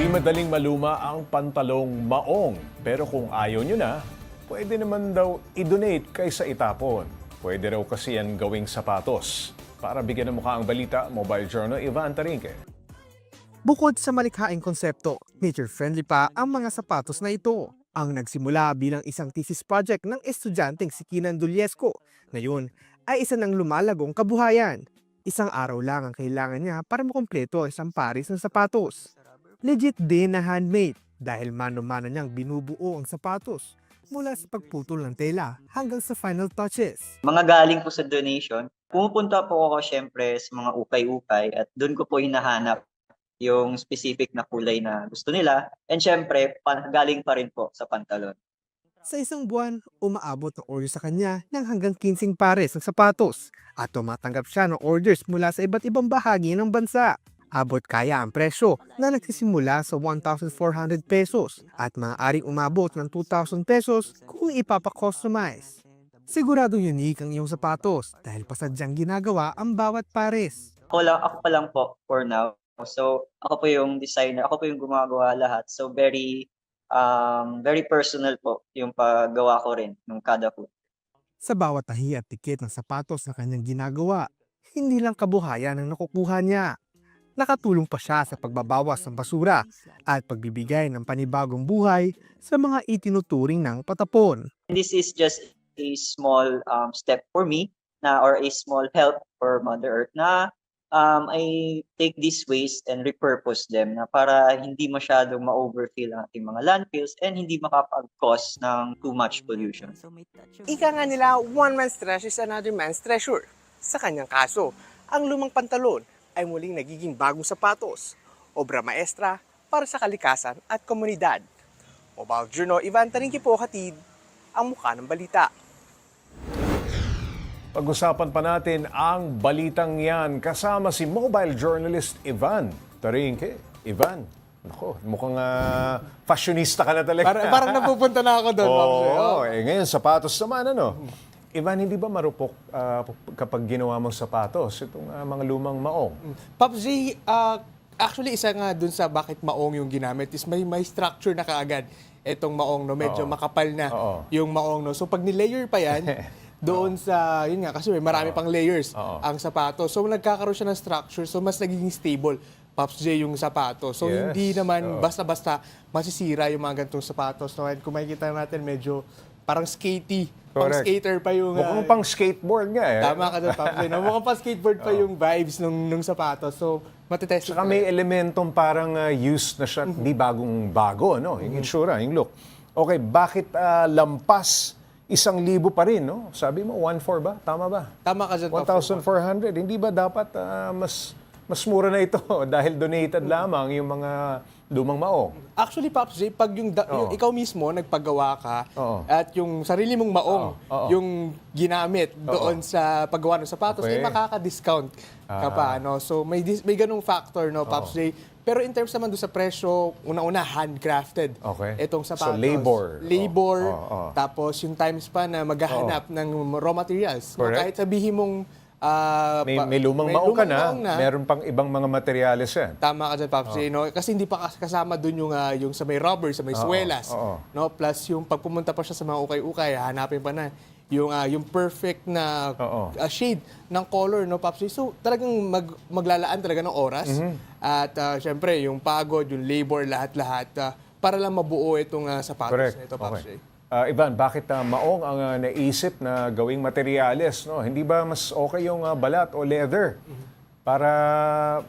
Di madaling maluma ang pantalong maong. Pero kung ayaw nyo na, pwede naman daw i-donate kaysa itapon. Pwede raw kasi yan gawing sapatos. Para bigyan ng mukha ang balita, Mobile Journal, Ivan Tarinque. Bukod sa malikhaing konsepto, nature-friendly pa ang mga sapatos na ito. Ang nagsimula bilang isang thesis project ng estudyanteng si Kinan Duliesco. Ngayon ay isa ng lumalagong kabuhayan. Isang araw lang ang kailangan niya para makumpleto ang isang pares ng sapatos. Legit din na handmade dahil mano-mano niyang binubuo ang sapatos mula sa pagputol ng tela hanggang sa final touches. Mga galing po sa donation, pumupunta po ako syempre sa mga ukay-ukay at doon ko po hinahanap yung specific na kulay na gusto nila. And syempre, galing pa rin po sa pantalon. Sa isang buwan, umaabot ang order sa kanya ng hanggang 15 pares ng sapatos at tumatanggap siya ng orders mula sa iba't ibang bahagi ng bansa. Abot kaya ang presyo na nagsisimula sa 1,400 pesos at maaaring umabot ng 2,000 pesos kung ipapakustomize. Siguradong unique ang iyong sapatos dahil pasadyang ginagawa ang bawat pares. Ako pa lang po for now. So, ako po yung designer, ako po yung gumagawa lahat. So, very personal po yung paggawa ko rin ng kada foot. Sa bawat tahi at tikit ng sapatos na kanyang ginagawa, hindi lang kabuhayan ang nakukuha niya. Nakatulong pa siya sa pagbabawas ng basura at pagbibigay ng panibagong buhay sa mga itinuturing ng patapon. This is just a small step for me or a small help for Mother Earth na I take these waste and repurpose them na para hindi masyadong ma-overfill ang ating mga landfills and hindi makapag-cause ng too much pollution. Ika nga nila, one man's trash is another man's treasure. Sa kanyang kaso, ang lumang pantalon ay muling nagiging bagong sapatos, obra maestra para sa kalikasan at komunidad. Mobile Journal, Ivan Tarinque po, hatid ang mukha ng balita. Pag-usapan pa natin ang balitang yan kasama si mobile journalist Ivan Tarinque. Ivan, nako, mukhang fashionista ka na talaga. Parang napupunta na ako doon. Oo, ngayon sapatos naman ano. Ivan, hindi ba marupok kapag ginawa mong sapatos itong mga lumang maong? Pops J, actually isa nga dun sa bakit maong yung ginamit is may structure na kaagad itong maong, no? Medyo makapal na yung maong, no? So pag nilayer pa yan, doon sa, yun nga, kasi may marami pang layers ang sapatos. So nagkakaroon siya ng structure, so mas nagiging stable, Pops J, yung sapatos. So hindi naman basta-basta masisira yung mga ganitong sapatos. No? And kung makikita natin, medyo parang skatey. Pang skater pa yung... Mukhang pang skateboard nga eh. Tama ka doon, Pops J. No? Mukhang pang skateboard pa yung vibes nung sapatos. So matitest. Saka may elementong parang used na siya, hindi bagong-bago, no? Yung itsura, yung look. Okay, bakit lampas 1,000 pa rin, no? Sabi mo, 1,400 ba? Tama ba? Tama ka dyan, Pops. 1,400. Hindi ba dapat mas mura na ito dahil donated lamang yung mga lumang maong? Actually, Pops J, pag yung ikaw mismo nagpagawa ka at yung sarili mong maong yung ginamit doon sa paggawa ng sapatos, ay makaka-discount ka pa. No? So may ganung factor, no, Pops J. Pero in terms naman doon sa presyo, una-una, handcrafted itong sapatos. So labor. Tapos yung times pa na maghahanap ng raw materials. No? Kahit sabihin mong may lumang maong ka na, meron pang ibang mga materyales yan. Tama ka dyan, Pops J, no? Kasi hindi pa kasama doon yung sa may rubber, sa may swelas. No? Plus yung pagpumunta pa siya sa mga ukay-ukay, hanapin pa na yung perfect na shade ng color, no, Pops J. So talagang maglalaan talaga ng oras. At syempre, yung pagod, yung labor, lahat-lahat, para lang mabuo itong sapatos na ito, Pops J. Ivan, bakit maong ang naisip na gawing materyales? No? Hindi ba mas okay yung balat o leather? Para,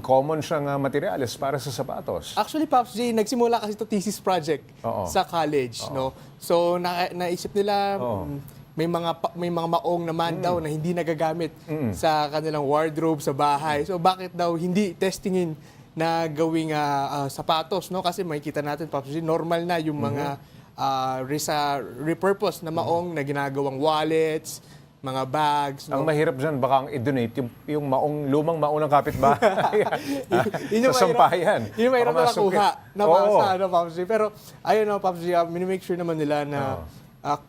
common siyang materyales para sa sapatos. Actually, Pops J, nagsimula kasi ito thesis project sa college. No? So, naisip nila, may mga maong naman daw na hindi nagagamit sa kanilang wardrobe, sa bahay. So, bakit daw hindi testingin na gawing sapatos? No? Kasi makikita natin, Pops J, normal na yung mga repurpose na maong na ginagawang wallets, mga bags. Ang mahirap dyan, baka ang i-donate yung lumang maong ng kapitbahay sa sampayan. Yung mahirap na nakuha, napasa, Pops J. Pero ayun, Pops J, minimake sure naman nila na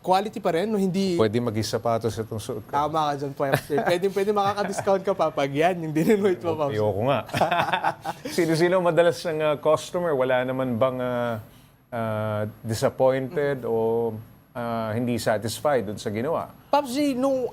quality pa rin, no? Hindi... Pwede mag-sapatos itong suot ko. Tama ka dyan, Pops J. Pwede makaka-discount ka pa pag yan, yung dininuit mo, Pops J. Ayoko nga. Sino-sino madalas ng customer? Wala naman bang disappointed o hindi satisfied dun sa ginawa? Pops J, nung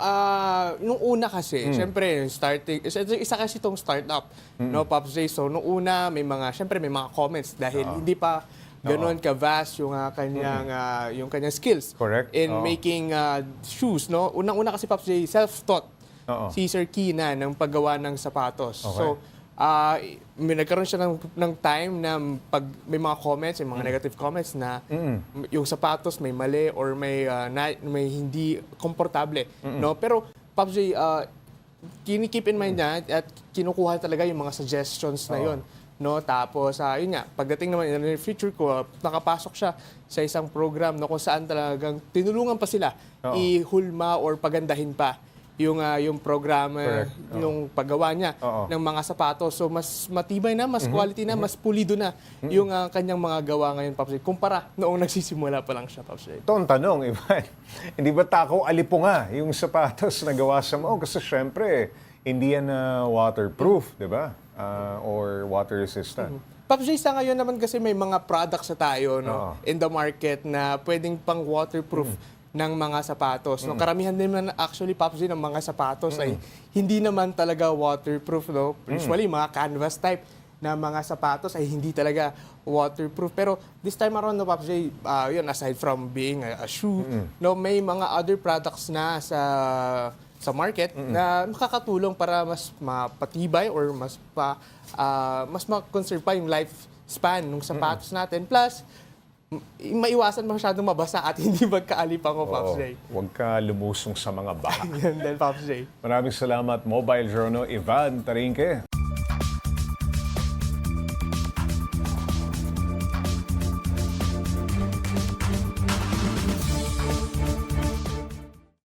una kasi, syempre, starting, isa kasi itong startup, no, Pops J. So, nung una, may mga comments dahil hindi pa ganoon ka-vast yung kanyang skills Correct. in making shoes, no? Unang-una kasi, Pops J, self-taught si Sir Kina ng paggawa ng sapatos. Okay. So, may nagkaroon siya ng time na pag may mga comments, may mga negative comments na yung sapatos may mali or may hindi komportable, no? Pero Pops J, keep in mind niya at kinukuha talaga yung mga suggestions na yon, no? Tapos yun nga, pagdating naman in the future ko, nakapasok siya sa isang program no, kung saan talagang tinulungan pa sila ihulma or pagandahin pa yung programa, yung paggawa niya ng mga sapatos. So, mas matibay na, mas quality na, mas pulido na yung kanyang mga gawa ngayon, Pops J. Kumpara noong nagsisimula pa lang siya, Pops J. Ito ang tanong, Ivan. Hindi ba takaw alipunga yung sapatos na gawa sa Maong? Kasi syempre, hindi yan waterproof, di ba? Or water resistant. Pops J, sa ngayon naman kasi may mga products na tayo no, in the market na pwedeng pang waterproof ng mga sapatos. No, karamihan din naman actually, Pops J, ng mga sapatos ay hindi naman talaga waterproof. No? Usually, mga canvas type na mga sapatos ay hindi talaga waterproof. Pero this time around, no, Pops J, yun, aside from being a shoe, no, may mga other products na sa market na makakatulong para mas mapatibay or mas ma-conserve pa yung lifespan ng sapatos natin. Plus, maiwasan masyadong mabasa at hindi magkaalipango, Pops J. Huwag ka lumusong sa mga baha. Yan din, Pops J. Maraming salamat, Mobile Journal, Ivan Tarinque.